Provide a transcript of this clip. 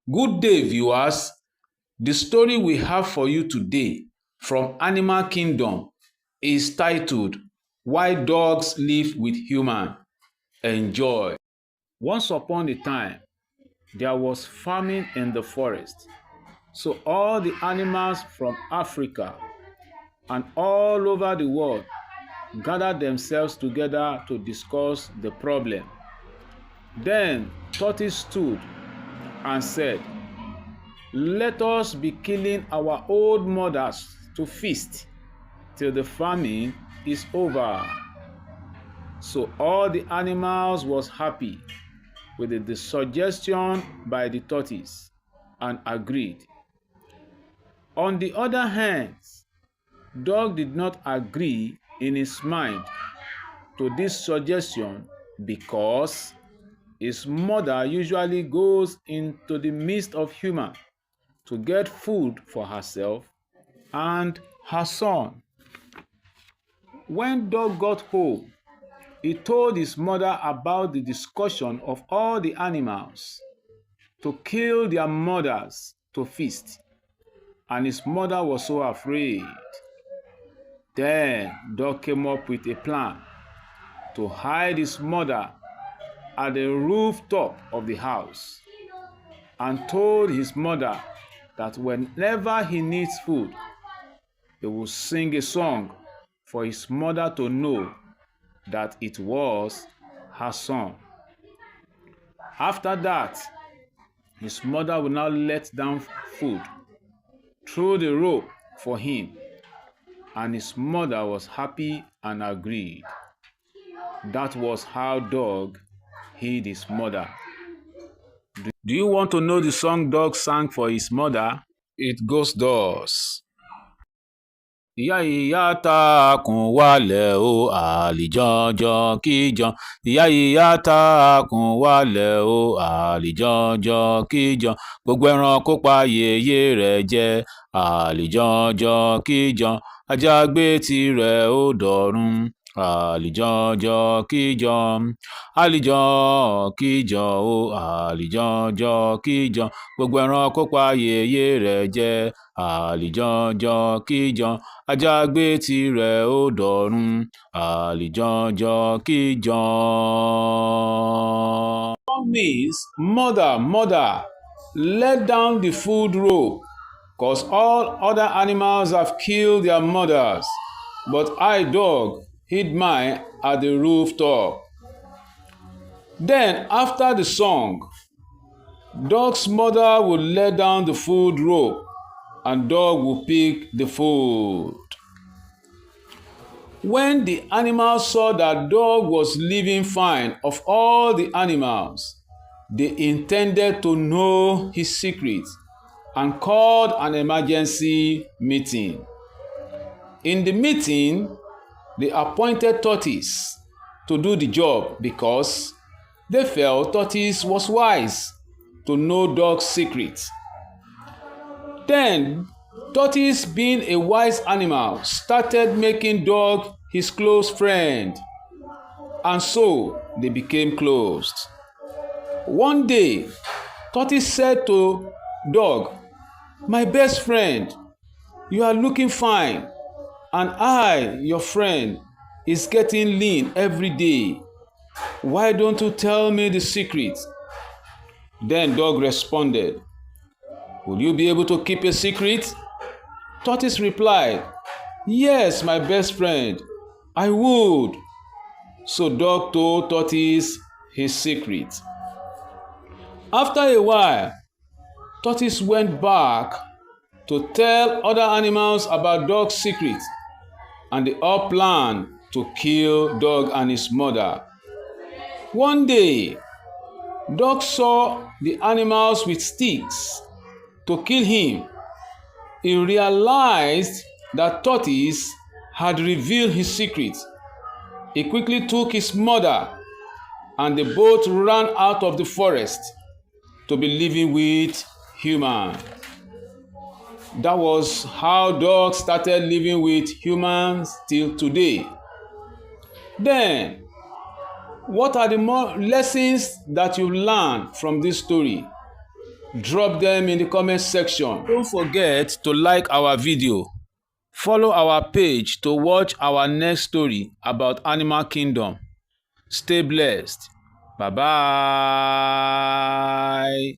Good day, viewers. The story we have for you today from Animal Kingdom is titled Why Dogs Live with Humans. Enjoy. Once upon a time, there was famine in the forest. So all the animals from Africa and all over the world gathered themselves together to discuss the problem. Then Tortoise stood and said, "Let us be killing our old mothers to feast till the famine is over." So all the animals was happy with the suggestion by the tortoise and agreed. On the other hand, Dog did not agree in his mind to this suggestion because his mother usually goes into the midst of humans to get food for herself and her son. When Dog got home, he told his mother about the discussion of all the animals to kill their mothers to feast, and his mother was so afraid. Then Dog came up with a plan to hide his mother at the rooftop of the house and told his mother that whenever he needs food, he will sing a song for his mother to know that it was her son. After that, his mother will now let down food through the rope for him, and his mother was happy and agreed. That was how Dog hid his mother. Do you want to know the song Dog sang for his mother? It goes thus. Ìyá ìyá ta kùn wálẹ̀ o àlìjọ́jọ́ kíjọ. Ìyá ìyá ta kùn wálẹ̀ o àlìjọ́jọ́ kíjọ. Gbogbo ẹran kó pa yèyé rẹ̀ jẹ àlìjọ́jọ́ kíjọ. Ajá gbé tirẹ̀ ó dọ̀run àlìjọ́jọ́ kíjọ. Àlìjọ́ kíjọ o àlìjọ́jọ́ kíjọ. Gbogbo ẹran kó pa yèyé rẹ̀ jẹ àlìjọ́jọ́ kíjọ. Ajá gbé tirẹ̀ ó dọ̀run àlìjọ́jọ́ kíjọ. Means, mother, mother, let down the food rope, cause all other animals have killed their mothers, but I, Dog, hid mine at the rooftop. Then, after the song, Dog's mother would let down the food rope and Dog would pick the food. When the animals saw that Dog was living fine of all the animals, they intended to know his secret and called an emergency meeting. In the meeting, they appointed Tortoise to do the job because they felt Tortoise was wise to know Dog's secret. Then, Tortoise, being a wise animal, started making Dog his close friend, and so they became close. One day, Tortoise said to Dog, "My best friend, you are looking fine, and I, your friend, is getting lean every day. Why don't you tell me the secret?" Then Dog responded, "Will you be able to keep a secret?" Tortoise replied, "Yes, my best friend, I would." So Dog told Tortoise his secret. After a while, Tortoise went back to tell other animals about Dog's secret, and they all planned to kill Dog and his mother. One day, Dog saw the animals with sticks to kill him. He realized that Tortoise had revealed his secret. He quickly took his mother, and they both ran out of the forest to be living with humans. That was how Dog started living with humans till today. Then, what are the more lessons that you learned from this story? Drop them in the comment section. Don't forget to like our video. Follow our page to watch our next story about Animal Kingdom. Stay blessed. Bye bye.